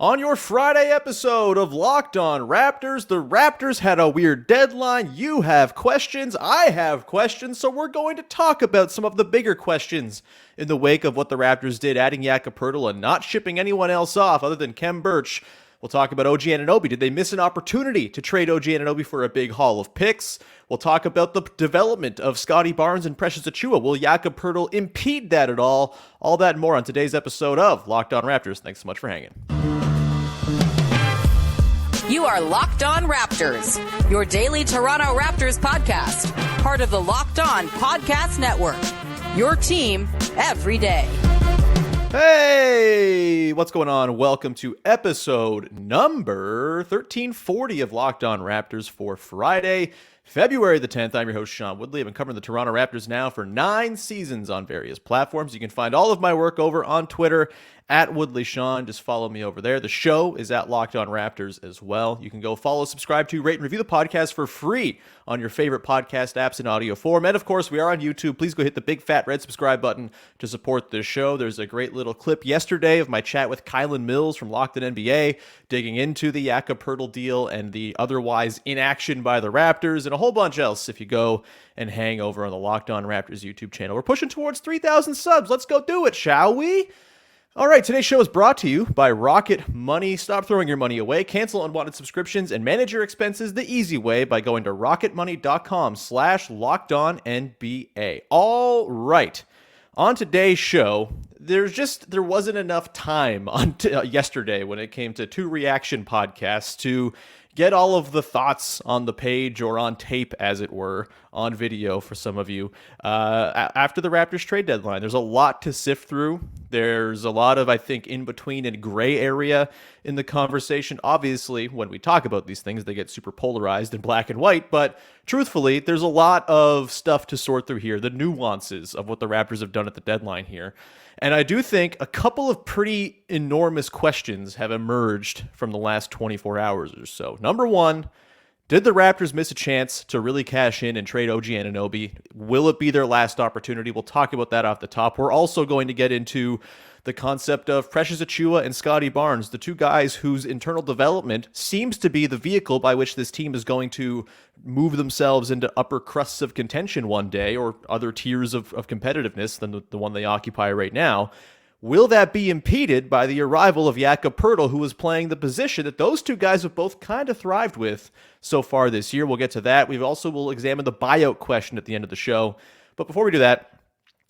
On your Friday episode of Locked On Raptors, the Raptors had a weird deadline. You have questions, I have questions, so we're going to talk about some of the bigger questions in the wake of what the Raptors did, adding Jakob Poeltl and not shipping anyone else off other than Khem Birch. We'll talk about OG Anunoby. Did they miss an opportunity to trade OG Anunoby for a big haul of picks? We'll talk about the development of Scottie Barnes and Precious Achiuwa. Will Jakob Poeltl impede that at all? All that and more on today's episode of Locked On Raptors. Thanks so much for hanging. You are Locked On Raptors, your daily Toronto Raptors podcast, part of the Locked On Podcast Network, your team every day. Hey, what's going on? Welcome to episode number 1340 of Locked On Raptors for Friday, February the 10th. I'm your host, Sean Woodley. I've been covering the Toronto Raptors now for 9 seasons on various platforms. You can find all of my work over on Twitter at Woodley Sean. Just follow me over there. The show is at Locked On Raptors as well. You can go follow, subscribe to, rate, and review the podcast for free on your favorite podcast apps in audio form. And of course, we are on YouTube. Please go hit the big fat red subscribe button to support this show. There's a great little clip yesterday of my chat with Kylan Mills from Locked On NBA, digging into the Jakob Poeltl deal and the otherwise inaction by the Raptors and a whole bunch else if you go and hang over on the Locked On Raptors YouTube channel. We're pushing towards 3,000 subs. Let's go do it, shall we? All right, today's show is brought to you by Rocket Money. Stop throwing your money away, cancel unwanted subscriptions, and manage your expenses the easy way by going to rocketmoney.com/lockedonnba. All right, on today's show, there wasn't enough time on yesterday when it came to two reaction podcasts to get all of the thoughts on the page or on tape, as it were, on video for some of you. After the Raptors trade deadline, there's a lot to sift through. There's a lot of, I think, in between and gray area in the conversation. Obviously, when we talk about these things, they get super polarized and black and white, but truthfully, there's a lot of stuff to sort through here, the nuances of what the Raptors have done at the deadline here. And I do think a couple of pretty enormous questions have emerged from the last 24 hours or so. Number one, did the Raptors miss a chance to really cash in and trade OG Anunoby? Will it be their last opportunity? We'll talk about that off the top. We're also going to get into the concept of Precious Achiuwa and Scottie Barnes, the two guys whose internal development seems to be the vehicle by which this team is going to move themselves into upper crusts of contention one day, or other tiers of competitiveness than the one they occupy right now. Will that be impeded by the arrival of Jakob Poeltl, who is playing the position that those two guys have both kind of thrived with so far this year? We'll get to that. We'll examine the buyout question at the end of the show. But before we do that,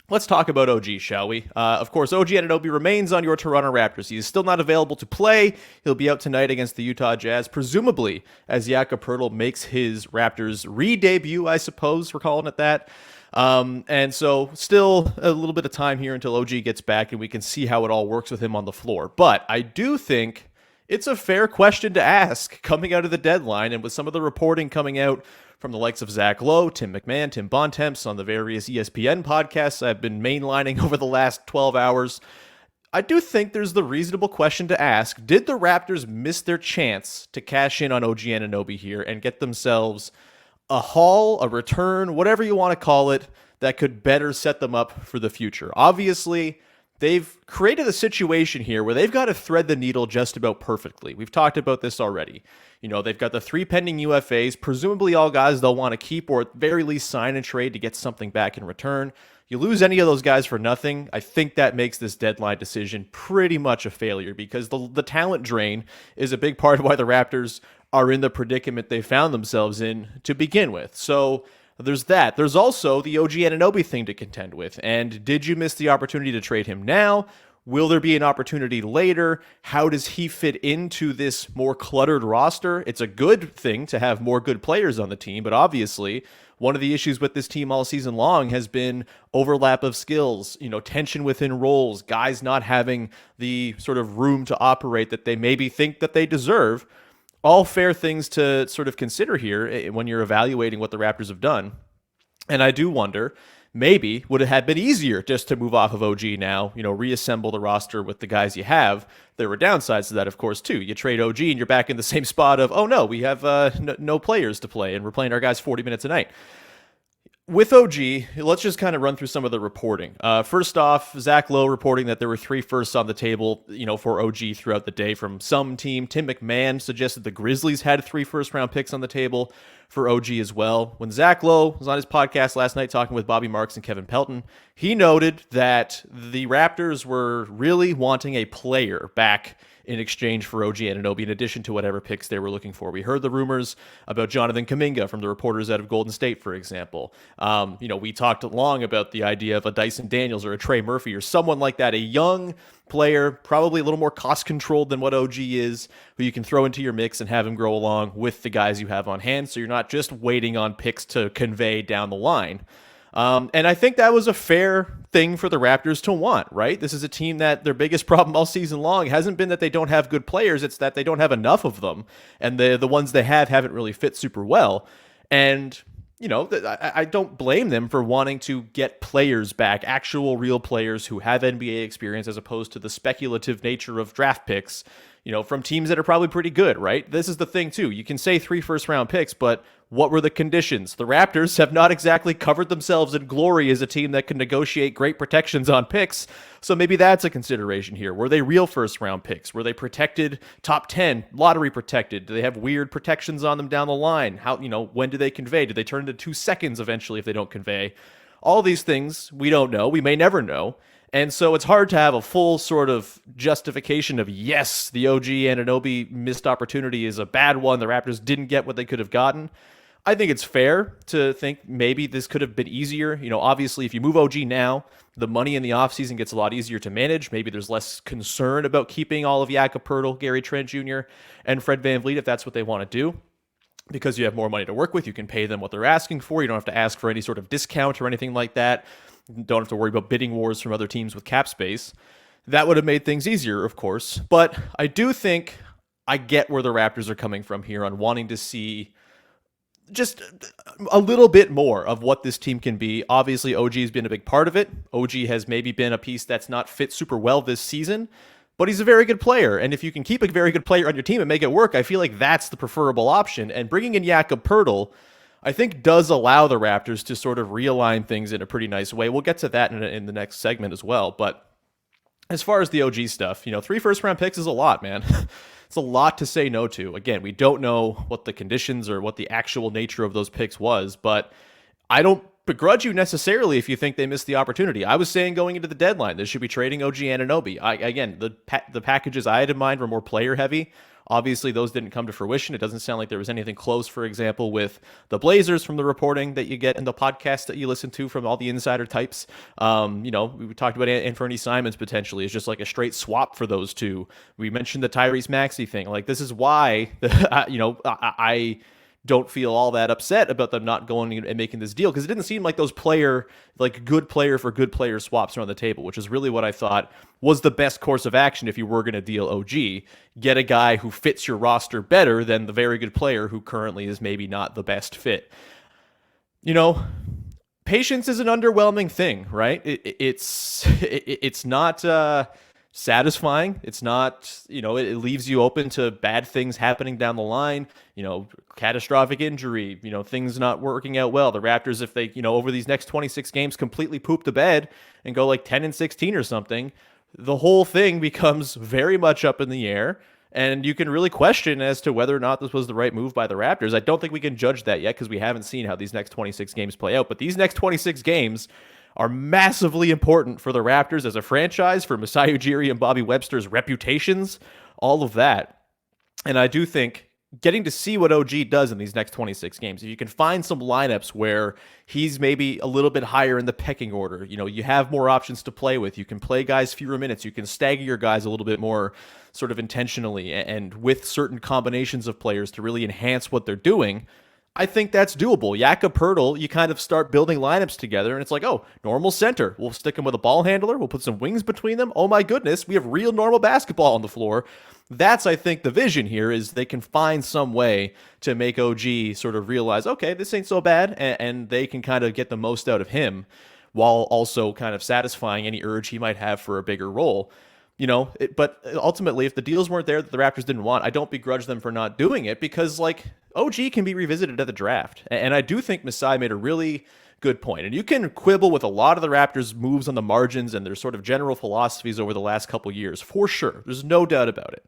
let's talk about OG, shall we? Of course, OG Anunoby remains on your Toronto Raptors. He is still not available to play. He'll be out tonight against the Utah Jazz, presumably as Jakob Poeltl makes his Raptors re-debut, I suppose we're calling it that. And so still a little bit of time here until OG gets back and we can see how it all works with him on the floor. But I do think it's a fair question to ask coming out of the deadline, and with some of the reporting coming out from the likes of Zach Lowe, Tim McMahon, Tim Bontemps on the various ESPN podcasts I've been mainlining over the last 12 hours, I do think there's the reasonable question to ask, did the Raptors miss their chance to cash in on OG Anunoby here and get themselves a haul, a return, whatever you want to call it, that could better set them up for the future? Obviously, they've created a situation here where they've got to thread the needle just about perfectly. We've talked about this already. You know, they've got the 3 pending UFAs, presumably all guys they'll want to keep or at very least sign and trade to get something back in return. You lose any of those guys for nothing, I think that makes this deadline decision pretty much a failure, because the talent drain is a big part of why the Raptors are in the predicament they found themselves in to begin with. So there's that. There's also the OG Anunoby thing to contend with. And did you miss the opportunity to trade him now? Will there be an opportunity later? How does he fit into this more cluttered roster? It's a good thing to have more good players on the team, but obviously one of the issues with this team all season long has been overlap of skills, tension within roles, guys not having the sort of room to operate that they maybe think that they deserve. All fair things to sort of consider here when you're evaluating what the Raptors have done. And I do wonder, maybe would it have been easier just to move off of OG now, reassemble the roster with the guys you have. There were downsides to that, of course, too. You trade OG and you're back in the same spot of, oh no, we have no players to play and we're playing our guys 40 minutes a night. With OG, let's just kind of run through some of the reporting. First off, Zach Lowe reporting that there were 3 firsts on the table, for OG throughout the day from some team. Tim McMahon suggested the Grizzlies had 3 first-round picks on the table for OG as well. When Zach Lowe was on his podcast last night talking with Bobby Marks and Kevin Pelton, he noted that the Raptors were really wanting a player back in exchange for OG Anunoby, in addition to whatever picks they were looking for. We heard the rumors about Jonathan Kuminga from the reporters out of Golden State, for example. We talked long about the idea of a Dyson Daniels or a Trey Murphy or someone like that, a young player, probably a little more cost-controlled than what OG is, who you can throw into your mix and have him grow along with the guys you have on hand, so you're not just waiting on picks to convey down the line. And I think that was a fair thing for the Raptors to want, right? This is a team that their biggest problem all season long hasn't been that they don't have good players. It's that they don't have enough of them. And the ones they have haven't really fit super well. And, I don't blame them for wanting to get players back, actual real players who have NBA experience as opposed to the speculative nature of draft picks, from teams that are probably pretty good, right? This is the thing, too. You can say 3 first-round picks, but what were the conditions? The Raptors have not exactly covered themselves in glory as a team that can negotiate great protections on picks, so maybe that's a consideration here. Were they real first-round picks? Were they protected top 10, lottery protected? Do they have weird protections on them down the line? How, when do they convey? Do they turn into 2 seconds eventually if they don't convey? All these things we don't know. We may never know. And so it's hard to have a full sort of justification of, yes, the OG Anunoby missed opportunity is a bad one. The Raptors didn't get what they could have gotten. I think it's fair to think maybe this could have been easier. Obviously, if you move OG now, the money in the offseason gets a lot easier to manage. Maybe there's less concern about keeping all of Jakob Poeltl, Gary Trent Jr., and Fred VanVleet if that's what they want to do. Because you have more money to work with, you can pay them what they're asking for. You don't have to ask for any sort of discount or anything like that. Don't have to worry about bidding wars from other teams with cap space. That would have made things easier, of course. But I do think I get where the Raptors are coming from here on wanting to see just a little bit more of what this team can be. Obviously, OG has been a big part of it. OG has maybe been a piece that's not fit super well this season, but he's a very good player. And if you can keep a very good player on your team and make it work, I feel like that's the preferable option. And bringing in Jakob Poeltl, I think, does allow the Raptors to sort of realign things in a pretty nice way. We'll get to that in the next segment as well. But as far as the OG stuff, 3 first-round picks is a lot, man. It's a lot to say no to. Again, we don't know what the conditions or what the actual nature of those picks was, but I don't begrudge you necessarily if you think they missed the opportunity. I was saying going into the deadline, they should be trading OG Anunoby. Again, the packages I had in mind were more player-heavy. Obviously, those didn't come to fruition. It doesn't sound like there was anything close, for example, with the Blazers from the reporting that you get in the podcast that you listen to from all the insider types. We talked about Anthony Simons potentially as just like a straight swap for those two. We mentioned the Tyrese Maxey thing. Like, this is why, I don't feel all that upset about them not going and making this deal, because it didn't seem like those good player for good player swaps are on the table, which is really what I thought was the best course of action if you were going to deal OG. Get a guy who fits your roster better than the very good player who currently is maybe not the best fit. Patience is an underwhelming thing, right? It's not satisfying. It's not, it leaves you open to bad things happening down the line, catastrophic injury, things not working out well. The Raptors, if they, over these next 26 games completely poop the bed and go like 10-16 or something, the whole thing becomes very much up in the air. And you can really question as to whether or not this was the right move by the Raptors. I don't think we can judge that yet because we haven't seen how these next 26 games play out. But these next 26 games are massively important for the Raptors as a franchise, for Masai Ujiri and Bobby Webster's reputations, all of that. And I do think getting to see what OG does in these next 26 games, if you can find some lineups where he's maybe a little bit higher in the pecking order, you have more options to play with. You can play guys fewer minutes. You can stagger your guys a little bit more sort of intentionally and with certain combinations of players to really enhance what they're doing. I think that's doable. Jakob Poeltl, you kind of start building lineups together, and it's like, oh, normal center. We'll stick him with a ball handler. We'll put some wings between them. Oh my goodness, we have real normal basketball on the floor. That's, I think, the vision here is they can find some way to make OG sort of realize, okay, this ain't so bad, and they can kind of get the most out of him while also kind of satisfying any urge he might have for a bigger role. But ultimately, if the deals weren't there that the Raptors didn't want, I don't begrudge them for not doing it because, OG can be revisited at the draft. And I do think Masai made a really good point. And you can quibble with a lot of the Raptors' moves on the margins and their sort of general philosophies over the last couple years, for sure. There's no doubt about it.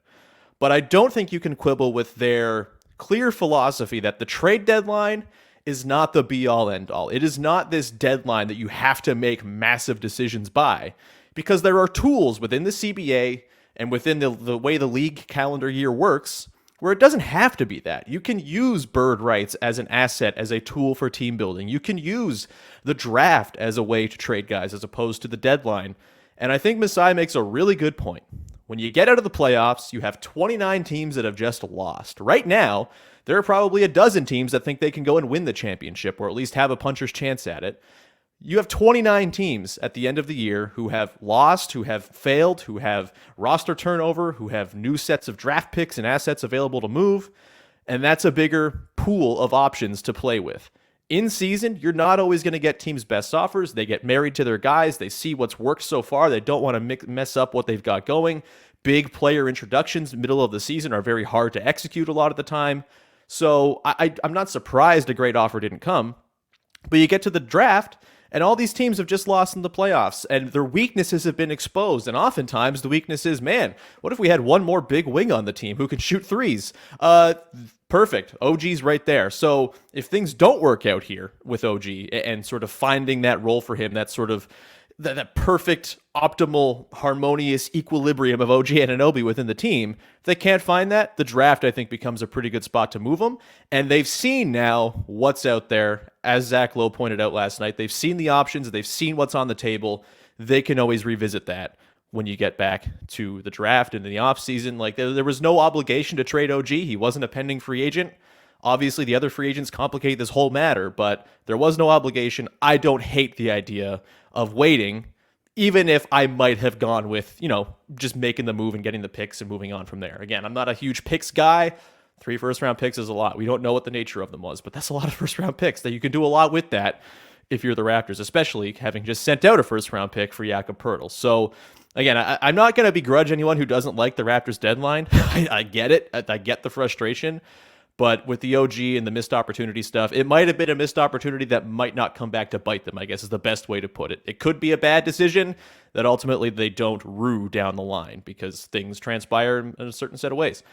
But I don't think you can quibble with their clear philosophy that the trade deadline is not the be-all, end-all. It is not this deadline that you have to make massive decisions by, because there are tools within the CBA and within the way the league calendar year works where it doesn't have to be that. You can use bird rights as an asset, as a tool for team building. You can use the draft as a way to trade guys as opposed to the deadline. And I think Masai makes a really good point. When you get out of the playoffs, you have 29 teams that have just lost. Right now, there are probably a dozen teams that think they can go and win the championship, or at least have a puncher's chance at it. You have 29 teams at the end of the year who have lost, who have failed, who have roster turnover, who have new sets of draft picks and assets available to move, and that's a bigger pool of options to play with. In season, you're not always going to get teams' best offers. They get married to their guys. They see what's worked so far. They don't want to mess up what they've got going. Big player introductions middle of the season are very hard to execute a lot of the time. So I'm not surprised a great offer didn't come. But you get to the draft, and all these teams have just lost in the playoffs, and their weaknesses have been exposed. And oftentimes the weakness is, man, what if we had one more big wing on the team who can shoot threes? Perfect. OG's right there. So if things don't work out here with OG and sort of finding that role for him, that sort of that perfect, optimal, harmonious equilibrium of OG Anunoby within the team, if they can't find that, the draft, I think, becomes a pretty good spot to move them. And they've seen now what's out there. As Zach Lowe pointed out last night, they've seen the options. They've seen what's on the table. They can always revisit that when you get back to the draft and in the offseason. Like, there was no obligation to trade OG. He wasn't a pending free agent. Obviously, the other free agents complicate this whole matter, but there was no obligation. I don't hate the idea of waiting, even if I might have gone with, just making the move and getting the picks and moving on from there. Again, I'm not a huge picks guy. 3 first-round picks is a lot. We don't know what the nature of them was, but that's a lot of first-round picks that you can do a lot with that if you're the Raptors, especially having just sent out a first-round pick for Jakob Poeltl. So, again, I'm not going to begrudge anyone who doesn't like the Raptors deadline. I get it. I get the frustration. But with the OG and the missed opportunity stuff, it might have been a missed opportunity that might not come back to bite them, I guess is the best way to put it. It could be a bad decision that ultimately they don't rue down the line because things transpire in a certain set of ways.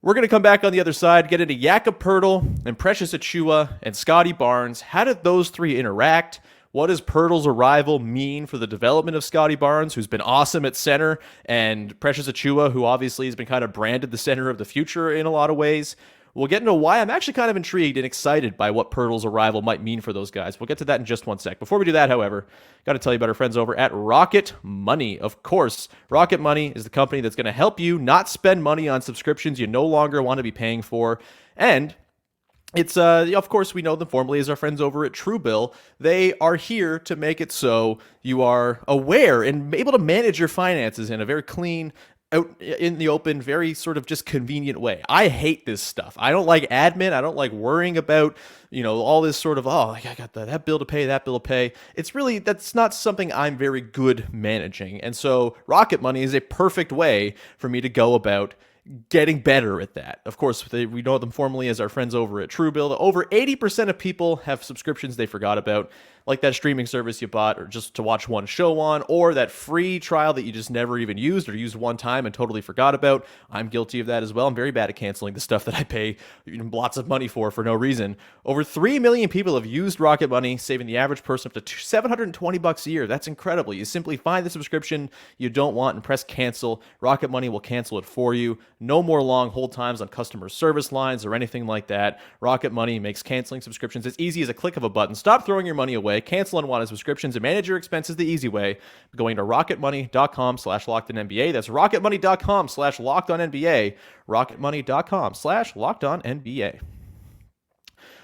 We're going to come back on the other side, get into Jakob Poeltl and Precious Achiuwa and Scottie Barnes. How did those three interact? What does Poeltl's arrival mean for the development of Scottie Barnes, who's been awesome at center, and Precious Achiuwa, who obviously has been kind of branded the center of the future in a lot of ways? We'll get into why I'm actually kind of intrigued and excited by what Poeltl's arrival might mean for those guys. We'll get to that in just one sec. Before we do that, however, got to tell you about our friends over at Rocket Money. Of course, Rocket Money is the company that's going to help you not spend money on subscriptions you no longer want to be paying for. And it's, of course, we know them formerly as our friends over at Truebill. They are here to make it so you are aware and able to manage your finances in a very clean, out in the open, very sort of just convenient way. I hate this stuff. I don't like admin. I don't like worrying about, all this sort of, I got that bill to pay, that bill to pay. It's really, that's not something I'm very good managing. And so Rocket Money is a perfect way for me to go about getting better at that. Of course, we know them formerly as our friends over at Truebill. Over 80% of people have subscriptions they forgot about, like that streaming service you bought or just to watch one show on, or that free trial that you just never even used or used one time and totally forgot about. I'm guilty of that as well. I'm very bad at canceling the stuff that I pay lots of money for no reason. Over 3 million people have used Rocket Money, saving the average person up to $720 a year. That's incredible. You simply find the subscription you don't want and press cancel. Rocket Money will cancel it for you. No more long hold times on customer service lines or anything like that. Rocket Money makes canceling subscriptions as easy as a click of a button. Stop throwing your money away. Cancel unwanted subscriptions and manage your expenses the easy way. Going to rocketmoney.com/LockedOnNBA. That's rocketmoney.com/LockedOnNBA. rocketmoney.com/LockedOnNBA.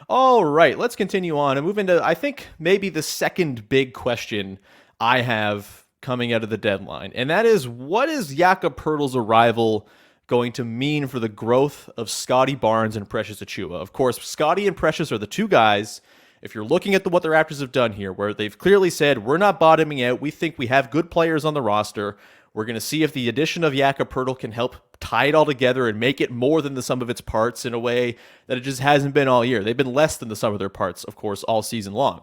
All right, let's continue on and move into, I think, maybe the second big question I have coming out of the deadline. And that is, what is Jakob Poeltl's arrival going to mean for the growth of Scottie Barnes and Precious Achiuwa? Of course, Scottie and Precious are the two guys, if you're looking at what the Raptors have done here, where they've clearly said, we're not bottoming out. We think we have good players on the roster. We're going to see if the addition of Jakob Poeltl can help tie it all together and make it more than the sum of its parts in a way that it just hasn't been all year. They've been less than the sum of their parts, of course, all season long.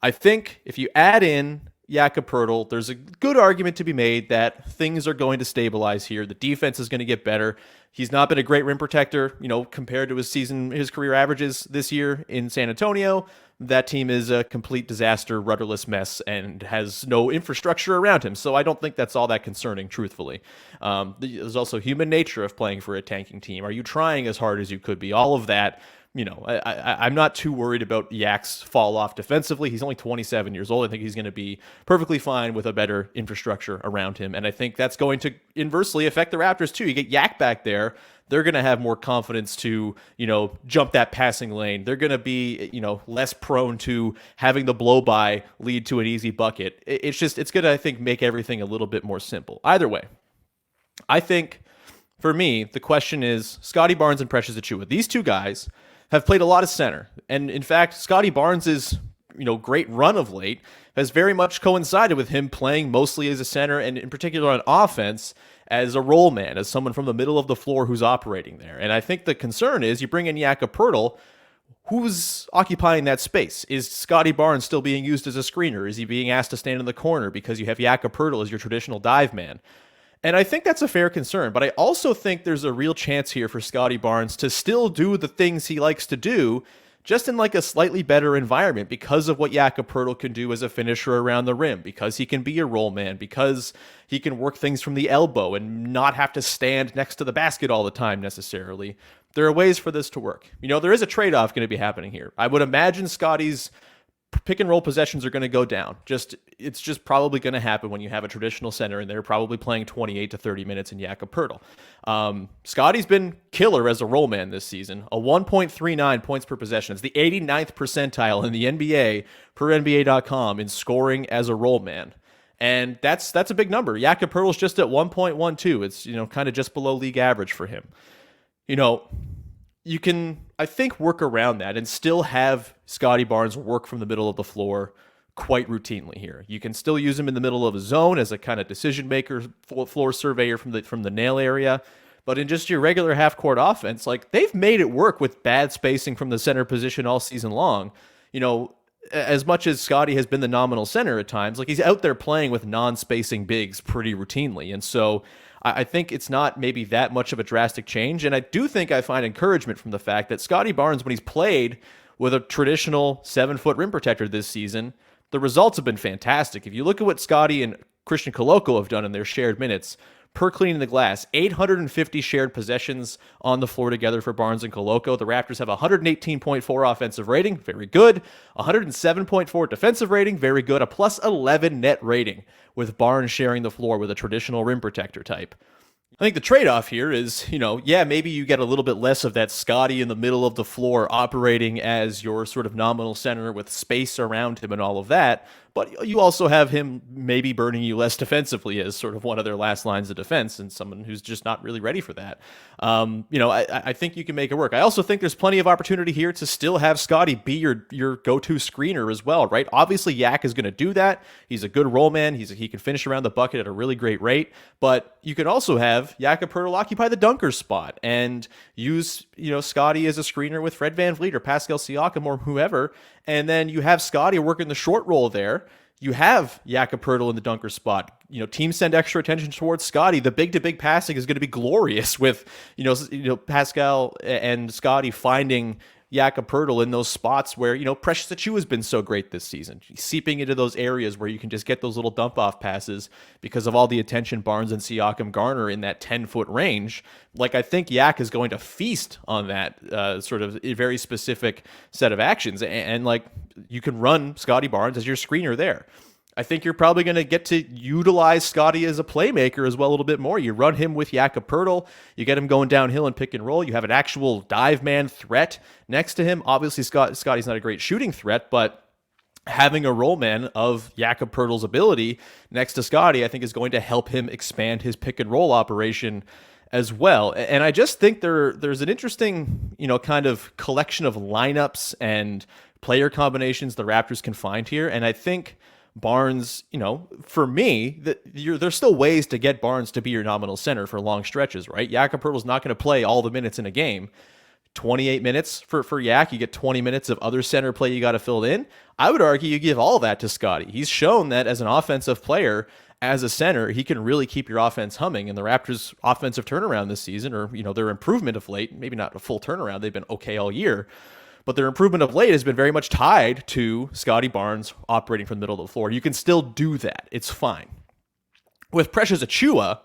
I think if you add in Jakob Poeltl, there's a good argument to be made that things are going to stabilize here. The defense is going to get better. He's not been a great rim protector, compared to his career averages this year in San Antonio. That team is a complete disaster, rudderless mess, and has no infrastructure around him. So I don't think that's all that concerning, truthfully. There's also human nature of playing for a tanking team. Are you trying as hard as you could be? All of that. I'm not too worried about Yak's fall off defensively. He's only 27 years old. I think he's going to be perfectly fine with a better infrastructure around him. And I think that's going to inversely affect the Raptors too. You get Yak back there, they're going to have more confidence to, jump that passing lane. They're going to be, less prone to having the blow by lead to an easy bucket. It's going to, I think, make everything a little bit more simple. Either way, I think for me, the question is Scottie Barnes and Precious Achiuwa. These two guys have played a lot of center. And in fact, Scottie Barnes' great run of late has very much coincided with him playing mostly as a center, and in particular on offense as a roll man, as someone from the middle of the floor who's operating there. And I think the concern is you bring in Jakob Poeltl, who's occupying that space? Is Scottie Barnes still being used as a screener? Is he being asked to stand in the corner because you have Jakob Poeltl as your traditional dive man? And I think that's a fair concern, but I also think there's a real chance here for Scottie Barnes to still do the things he likes to do, just in like a slightly better environment because of what Jakob Poeltl can do as a finisher around the rim, because he can be a roll man, because he can work things from the elbow and not have to stand next to the basket all the time necessarily. There are ways for this to work. There is a trade-off going to be happening here. I would imagine Scottie's pick and roll possessions are going to go down. It's just probably going to happen when you have a traditional center and they're probably playing 28 to 30 minutes in Jakob Poeltl. Scottie's been killer as a roll man this season, a 1.39 points per possession. It's the 89th percentile in the NBA per NBA.com in scoring as a roll man. And that's a big number. Jakob Poeltl's just at 1.12. It's, kind of just below league average for him. You can, I think, work around that and still have Scottie Barnes work from the middle of the floor quite routinely here. You can still use him in the middle of a zone as a kind of decision maker, floor surveyor from the nail area. But in just your regular half-court offense, they've made it work with bad spacing from the center position all season long. As much as Scottie has been the nominal center at times, he's out there playing with non-spacing bigs pretty routinely. And so I think it's not maybe that much of a drastic change. And I do think I find encouragement from the fact that Scottie Barnes, when he's played with a traditional 7-foot rim protector this season, the results have been fantastic. If you look at what Scottie and Christian Koloko have done in their shared minutes, per cleaning the glass, 850 shared possessions on the floor together for Barnes and Koloko. The Raptors have 118.4 offensive rating, very good. 107.4 defensive rating, very good. A plus 11 net rating with Barnes sharing the floor with a traditional rim protector type. I think the trade-off here is, maybe you get a little bit less of that Scottie in the middle of the floor operating as your sort of nominal center with space around him and all of that, but you also have him maybe burning you less defensively as sort of one of their last lines of defense and someone who's just not really ready for that. I think you can make it work. I also think there's plenty of opportunity here to still have Scottie be your go-to screener as well, right? Obviously, Yak is going to do that. He's a good roll man. He can finish around the bucket at a really great rate, but you can also have Jakob Poeltl occupy the dunker spot and use, Scottie as a screener with Fred VanVleet or Pascal Siakam or whoever, and then you have Scottie working the short roll there. You have Jakob Poeltl in the dunker spot. Teams send extra attention towards Scottie. The big-to-big passing is going to be glorious with, Pascal and Scottie finding Jakob Poeltl in those spots where, Precious Achiuwa has been so great this season. Seeping into those areas where you can just get those little dump-off passes because of all the attention Barnes and Siakam garner in that 10-foot range. I think Yak is going to feast on that sort of very specific set of actions. And you can run Scottie Barnes as your screener there. I think you're probably going to get to utilize Scottie as a playmaker as well a little bit more. You run him with Jakob Poeltl. You get him going downhill and pick and roll. You have an actual dive man threat next to him. Obviously, Scottie's not a great shooting threat, but having a roll man of Jakob Poeltl's ability next to Scottie, I think, is going to help him expand his pick and roll operation as well. And I just think there's an interesting, kind of collection of lineups and player combinations the Raptors can find here. And I think Barnes, for me, there's still ways to get Barnes to be your nominal center for long stretches, right? Jakob Poeltl's not going to play all the minutes in a game. 28 minutes for Yak. You get 20 minutes of other center play you got to fill in. I would argue you give all that to Scottie. He's shown that as an offensive player, as a center, he can really keep your offense humming. And the Raptors' offensive turnaround this season, or their improvement of late, maybe not a full turnaround, they've been okay all year, but their improvement of late has been very much tied to Scottie Barnes operating from the middle of the floor. You can still do that. It's fine. With Precious Achiuwa,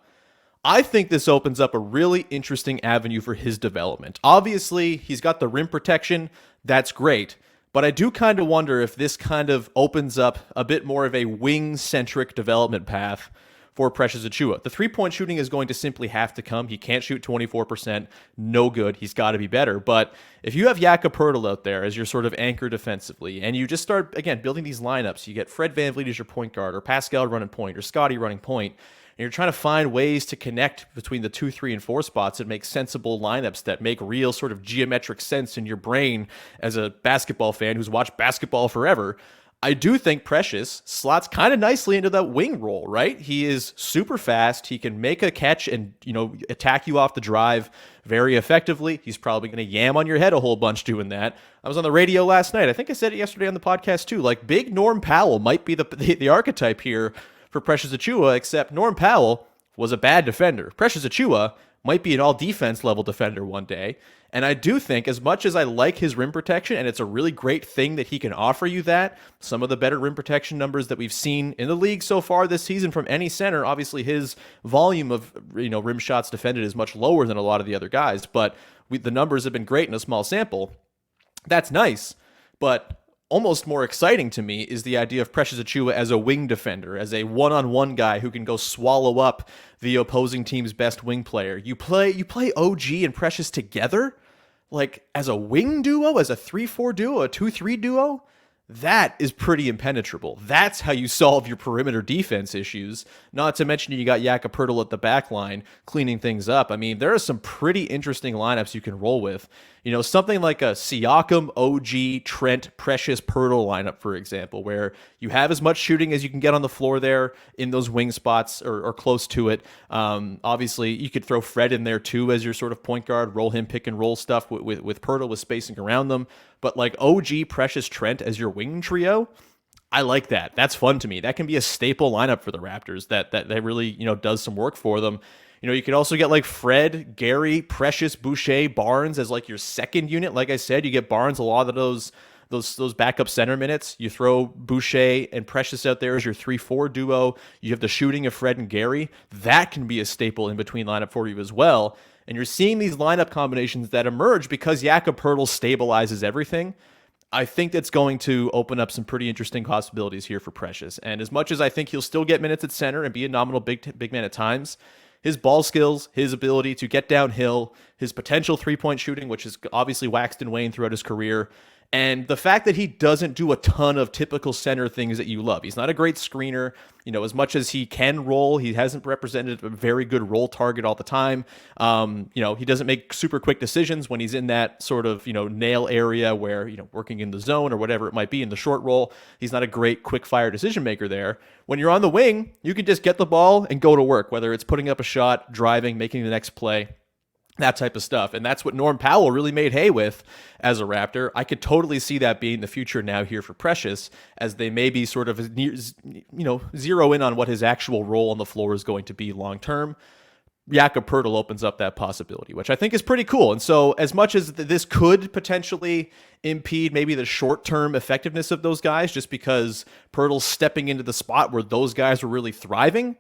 I think this opens up a really interesting avenue for his development. Obviously, he's got the rim protection. That's great. But I do kind of wonder if this kind of opens up a bit more of a wing-centric development path for Precious Achiuwa. The three-point shooting is going to simply have to come. He can't shoot 24%. No good. He's got to be better. But if you have Jakob Poeltl out there as your sort of anchor defensively, and you just start, again, building these lineups, you get Fred VanVleet as your point guard, or Pascal running point, or Scottie running point, and you're trying to find ways to connect between the 2, 3, and 4 spots and make sensible lineups that make real sort of geometric sense in your brain as a basketball fan who's watched basketball forever. I do think Precious slots kind of nicely into that wing role, right? He is super fast. He can make a catch and, attack you off the drive very effectively. He's probably going to yam on your head a whole bunch doing that. I was on the radio last night. I think I said it yesterday on the podcast too. Like, big Norm Powell might be the archetype here for Precious Achiuwa, except Norm Powell was a bad defender. Precious Achiuwa might be an all-defense level defender one day. And I do think, as much as I like his rim protection, and it's a really great thing that he can offer you that, some of the better rim protection numbers that we've seen in the league so far this season from any center, obviously his volume of rim shots defended is much lower than a lot of the other guys, but the numbers have been great in a small sample. That's nice, but almost more exciting to me is the idea of Precious Achiuwa as a wing defender, as a one-on-one guy who can go swallow up the opposing team's best wing player. You play OG and Precious together, like as a wing duo, as a 3-4 duo, a 2-3 duo. That is pretty impenetrable. That's how you solve your perimeter defense issues. Not to mention you got Jakob Poeltl at the back line cleaning things up. I mean, there are some pretty interesting lineups you can roll with. Something like a Siakam, OG, Trent, Precious, Poeltl lineup, for example, where you have as much shooting as you can get on the floor there in those wing spots or close to it. Obviously, you could throw Fred in there too as your sort of point guard, roll him pick and roll stuff with Poeltl with spacing around them. But like OG, Precious, Trent as your wing trio, I like that. That's fun to me. That can be a staple lineup for the Raptors that really, does some work for them. You could also get like Fred, Gary, Precious, Boucher, Barnes as like your second unit. Like I said, you get Barnes a lot of those backup center minutes. You throw Boucher and Precious out there as your 3-4 duo. You have the shooting of Fred and Gary. That can be a staple in between lineup for you as well. And you're seeing these lineup combinations that emerge because Jakob Poeltl stabilizes everything. I think that's going to open up some pretty interesting possibilities here for Precious. And as much as I think he'll still get minutes at center and be a nominal big man at times, his ball skills, his ability to get downhill, his potential three-point shooting, which has obviously waxed and waned throughout his career, and the fact that he doesn't do a ton of typical center things that you love. He's not a great screener. As much as he can roll, he hasn't represented a very good roll target all the time. He doesn't make super quick decisions when he's in that sort of, nail area where, working in the zone or whatever it might be in the short roll. He's not a great quick fire decision maker there. When you're on the wing, you can just get the ball and go to work, whether it's putting up a shot, driving, making the next play, that type of stuff. And that's what Norm Powell really made hay with as a Raptor. I could totally see that being the future now here for Precious, as they maybe sort of, zero in on what his actual role on the floor is going to be long term. Jakob Poeltl opens up that possibility, which I think is pretty cool. And so as much as this could potentially impede maybe the short-term effectiveness of those guys, just because Poeltl's stepping into the spot where those guys were really thriving,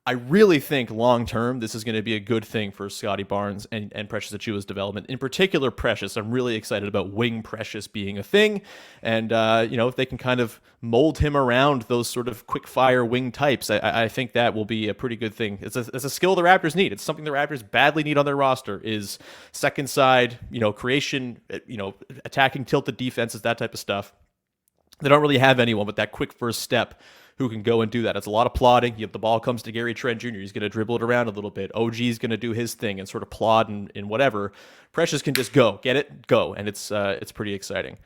I really think long-term this is going to be a good thing for Scottie Barnes and Precious Achiuwa's development. In particular, Precious. I'm really excited about wing Precious being a thing. And, if they can kind of mold him around those sort of quick-fire wing types, I think that will be a pretty good thing. It's a skill the Raptors need. It's something the Raptors badly need on their roster, is second side, creation, attacking tilted defenses, that type of stuff. They don't really have anyone with that quick first step who can go and do that. It's a lot of plodding. The ball comes to Gary Trent Jr. He's going to dribble it around a little bit. OG's going to do his thing and sort of plod and whatever. Precious can just go, get it, go. And it's pretty exciting.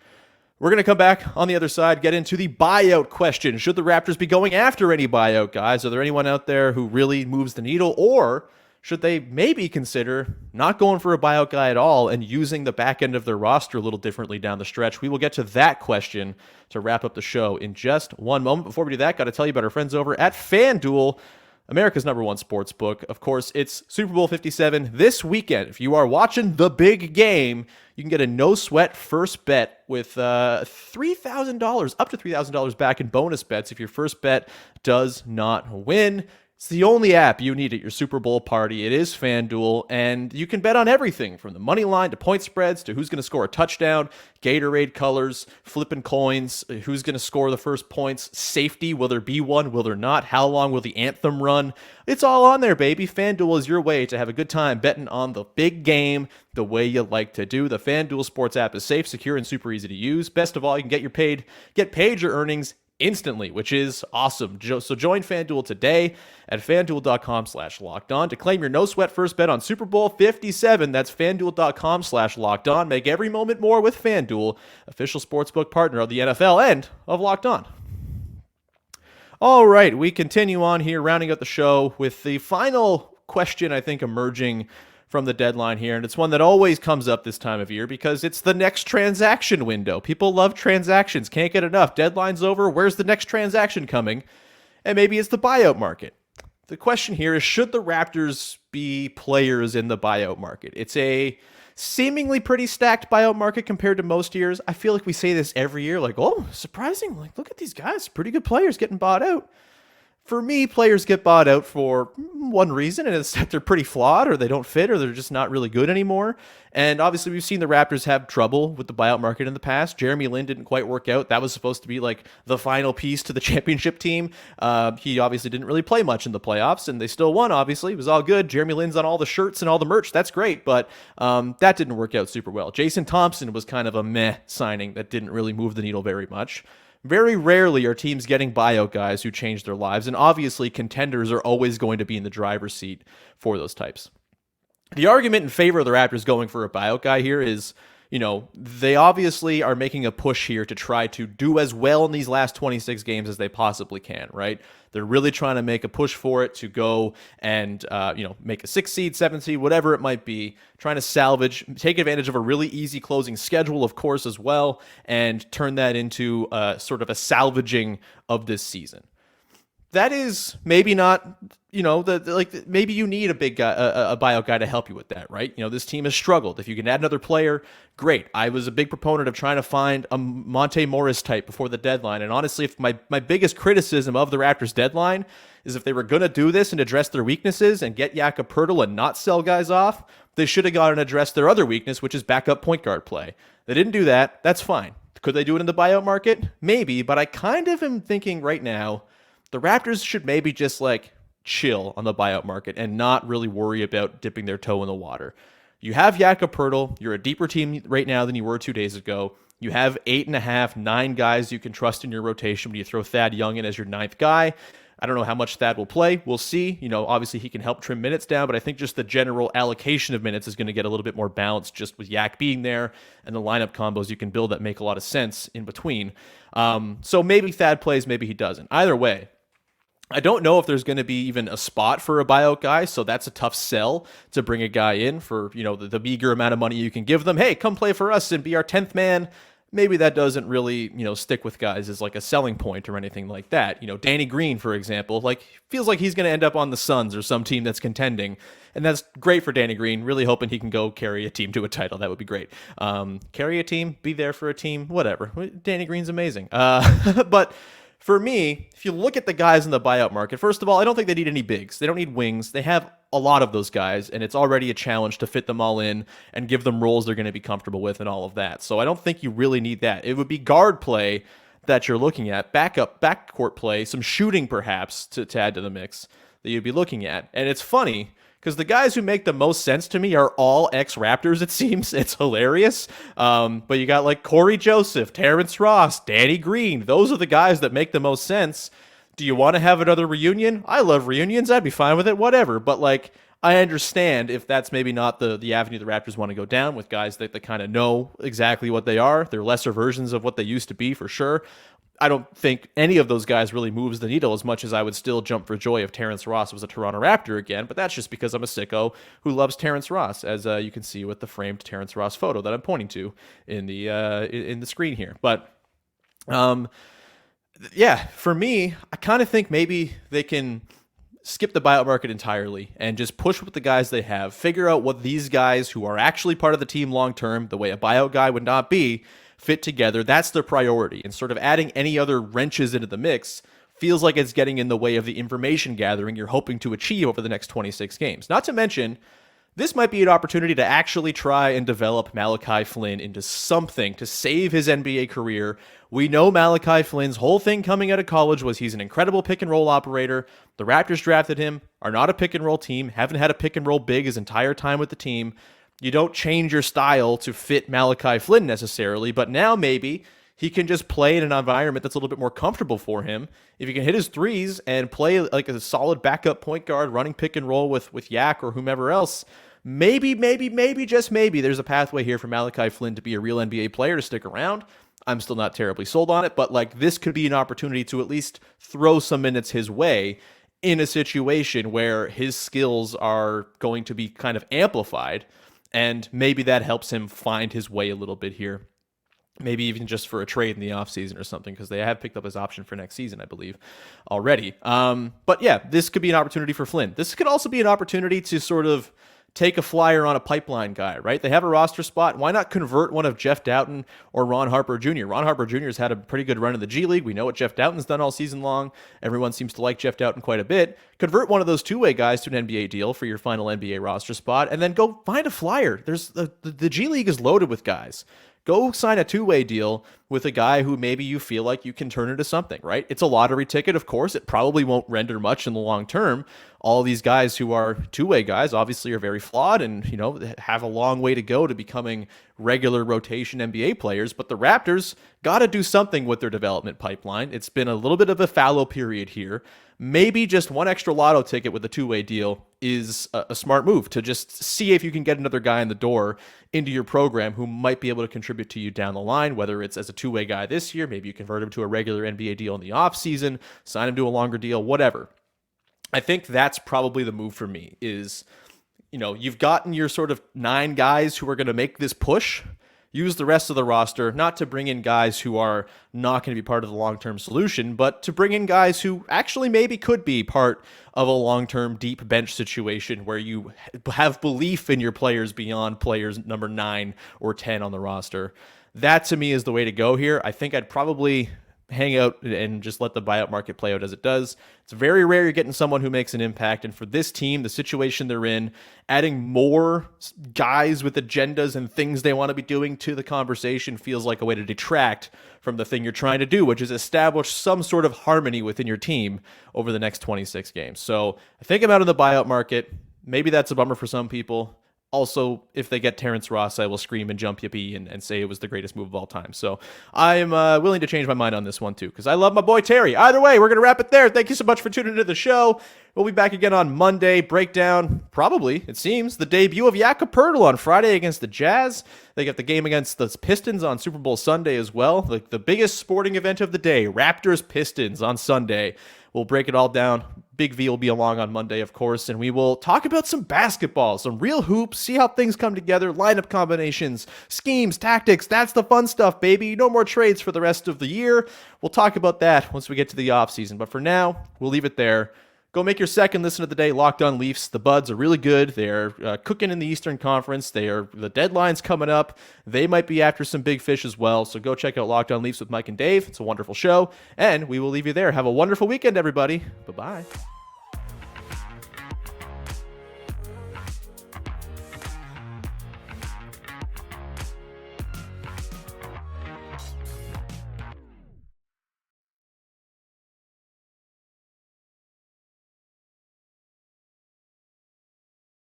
We're going to come back on the other side, get into the buyout question. Should the Raptors be going after any buyout guys? Are there anyone out there who really moves the needle? Or should they maybe consider not going for a buyout guy at all and using the back end of their roster a little differently down the stretch? We will get to that question to wrap up the show in just one moment. Before we do that, got to tell you about our friends over at FanDuel, America's #1 sports book. Of course, it's Super Bowl 57 this weekend. If you are watching the big game, you can get a no-sweat first bet with $3,000, up to $3,000 back in bonus bets if your first bet does not win. It's the only app you need at your Super Bowl party. It is FanDuel, and you can bet on everything from the money line to point spreads to who's going to score a touchdown, Gatorade colors, flipping coins, who's going to score the first points, safety, will there be one, will there not, how long will the anthem run? It's all on there, baby. FanDuel is your way to have a good time betting on the big game the way you like to do. The FanDuel Sports app is safe, secure, and super easy to use. Best of all, you can get paid your earnings instantly, which is awesome. So join FanDuel today at FanDuel.com/lockedon to claim your no-sweat first bet on Super Bowl 57. That's FanDuel.com/lockedon. Make every moment more with FanDuel, official sportsbook partner of the NFL and of Locked On. All right, we continue on here, rounding out the show with the final question, I think, emerging from the deadline here, and it's one that always comes up this time of year because it's the next transaction window. People love transactions, can't get enough. Deadline's over, where's the next transaction coming? And maybe it's the buyout market. The question here is, should the Raptors be players in the buyout market? It's a seemingly pretty stacked buyout market compared to most years. I feel like we say this every year, like, oh, surprising, like, look at these guys, pretty good players getting bought out. For me, players get bought out for one reason, and it's that they're pretty flawed, or they don't fit, or they're just not really good anymore. And obviously, we've seen the Raptors have trouble with the buyout market in the past. Jeremy Lin didn't quite work out. That was supposed to be like the final piece to the championship team. He obviously didn't really play much in the playoffs, and they still won, obviously. It was all good. Jeremy Lin's on all the shirts and all the merch. That's great, but that didn't work out super well. Jason Thompson was kind of a meh signing that didn't really move the needle very much. Very rarely are teams getting buyout guys who change their lives, and obviously contenders are always going to be in the driver's seat for those types. The argument in favor of the Raptors going for a buyout guy here is, they obviously are making a push here to try to do as well in these last 26 games as they possibly can, right? They're really trying to make a push for it to go and, make a 6 seed, 7 seed, whatever it might be, trying to salvage, take advantage of a really easy closing schedule, of course, as well, and turn that into sort of a salvaging of this season. That is maybe not, maybe you need a big guy, a buyout guy to help you with that, right? This team has struggled. If you can add another player, great. I was a big proponent of trying to find a Monte Morris type before the deadline. And honestly, if my biggest criticism of the Raptors deadline is if they were going to do this and address their weaknesses and get Jakob Poeltl and not sell guys off, they should have gone and addressed their other weakness, which is backup point guard play. They didn't do that. That's fine. Could they do it in the buyout market? Maybe, but I kind of am thinking right now, the Raptors should maybe just chill on the buyout market and not really worry about dipping their toe in the water. You have Jakob Poeltl. You're a deeper team right now than you were 2 days ago. You have 8.5, 9 guys you can trust in your rotation when you throw Thad Young in as your 9th guy. I don't know how much Thad will play. We'll see. Obviously he can help trim minutes down, but I think just the general allocation of minutes is going to get a little bit more balanced just with Yak being there and the lineup combos you can build that make a lot of sense in between. So maybe Thad plays, maybe he doesn't. Either way, I don't know if there's going to be even a spot for a buyout guy, so that's a tough sell to bring a guy in for, the meager amount of money you can give them. Hey, come play for us and be our 10th man. Maybe that doesn't really, stick with guys as like a selling point or anything like that. Danny Green, for example, feels like he's going to end up on the Suns or some team that's contending. And that's great for Danny Green. Really hoping he can go carry a team to a title. That would be great. Carry a team, be there for a team, whatever. Danny Green's amazing. But for me, if you look at the guys in the buyout market, first of all, I don't think they need any bigs. They don't need wings. They have a lot of those guys, and it's already a challenge to fit them all in and give them roles they're going to be comfortable with and all of that. So I don't think you really need that. It would be guard play that you're looking at, backcourt play, some shooting perhaps to add to the mix that you'd be looking at. And it's funny, because the guys who make the most sense to me are all ex-Raptors, it seems. It's hilarious. But you got Corey Joseph, Terrence Ross, Danny Green. Those are the guys that make the most sense. Do you want to have another reunion? I love reunions. I'd be fine with it, whatever. But I understand if that's maybe not the avenue the Raptors want to go down with guys that kind of know exactly what they are. They're lesser versions of what they used to be, for sure. I don't think any of those guys really moves the needle as much as I would still jump for joy if Terrence Ross was a Toronto Raptor again, but that's just because I'm a sicko who loves Terrence Ross, as you can see with the framed Terrence Ross photo that I'm pointing to in the screen here. But yeah, for me, I kind of think maybe they can skip the buyout market entirely and just push with the guys they have, figure out what these guys who are actually part of the team long term, the way a buyout guy would not be, fit together. That's their priority. And sort of adding any other wrenches into the mix feels like it's getting in the way of the information gathering you're hoping to achieve over the next 26 games. Not to mention, this might be an opportunity to actually try and develop Malachi Flynn into something to save his NBA career. We know Malachi Flynn's whole thing coming out of college was he's an incredible pick and roll operator. The Raptors drafted him, are not a pick and roll team, haven't had a pick and roll big his entire time with the team. You don't change your style to fit Malachi Flynn necessarily, but now maybe he can just play in an environment that's a little bit more comfortable for him. If he can hit his threes and play like a solid backup point guard running pick and roll with Yak or whomever else, maybe, just maybe there's a pathway here for Malachi Flynn to be a real NBA player to stick around. I'm still not terribly sold on it, but like this could be an opportunity to at least throw some minutes his way in a situation where his skills are going to be kind of amplified. And maybe that helps him find his way a little bit here. Maybe even just for a trade in the offseason or something, because they have picked up his option for next season, I believe, already. But yeah, this could be an opportunity for Flynn. This could also be an opportunity to sort of take a flyer on a pipeline guy, right? They have a roster spot. Why not convert one of Jeff Doughton or Ron Harper Jr.? Ron Harper Jr. has had a pretty good run in the G League. We know what Jeff Doughton's done all season long. Everyone seems to like Jeff Doughton quite a bit. Convert one of those two-way guys to an NBA deal for your final NBA roster spot, and then go find a flyer. There's the G League is loaded with guys. Go sign a two-way deal with a guy who maybe you feel like you can turn into something, right? It's a lottery ticket, of course. It probably won't render much in the long term. All these guys who are two-way guys obviously are very flawed and, have a long way to go to becoming regular rotation NBA players. But the Raptors got to do something with their development pipeline. It's been a little bit of a fallow period here. Maybe just one extra lotto ticket with a two-way deal is a smart move to just see if you can get another guy in the door into your program who might be able to contribute to you down the line, whether it's as a two-way guy this year, maybe you convert him to a regular NBA deal in the offseason, sign him to a longer deal, whatever. I think that's probably the move for me is, you've gotten your sort of 9 guys who are going to make this push. Use the rest of the roster, not to bring in guys who are not going to be part of the long-term solution, but to bring in guys who actually maybe could be part of a long-term deep bench situation where you have belief in your players beyond players number 9 or 10 on the roster. That to me is the way to go here. I think I'd probably hang out and just let the buyout market play out as it does. It's very rare you're getting someone who makes an impact. And for this team, the situation they're in, adding more guys with agendas and things they want to be doing to the conversation feels like a way to detract from the thing you're trying to do, which is establish some sort of harmony within your team over the next 26 games. So I think I'm out of the buyout market. Maybe that's a bummer for some people. Also, if they get Terrence Ross, I will scream and jump yippee and say it was the greatest move of all time. So I'm willing to change my mind on this one too, because I love my boy Terry. Either way, we're going to wrap it there. Thank you so much for tuning into the show. We'll be back again on Monday. Breakdown, probably, it seems, the debut of Jakob Poeltl on Friday against the Jazz. They got the game against the Pistons on Super Bowl Sunday as well. Like the biggest sporting event of the day, Raptors-Pistons on Sunday. We'll break it all down. Big V will be along on Monday, of course, and we will talk about some basketball, some real hoops, see how things come together, lineup combinations, schemes, tactics. That's the fun stuff, baby. No more trades for the rest of the year. We'll talk about that once we get to the offseason, but for now, we'll leave it there. Go make your second listen of the day, Locked On Leafs. The Buds are really good. They're cooking in the Eastern Conference. The deadline's coming up. They might be after some big fish as well. So go check out Locked On Leafs with Mike and Dave. It's a wonderful show. And we will leave you there. Have a wonderful weekend, everybody. Bye-bye.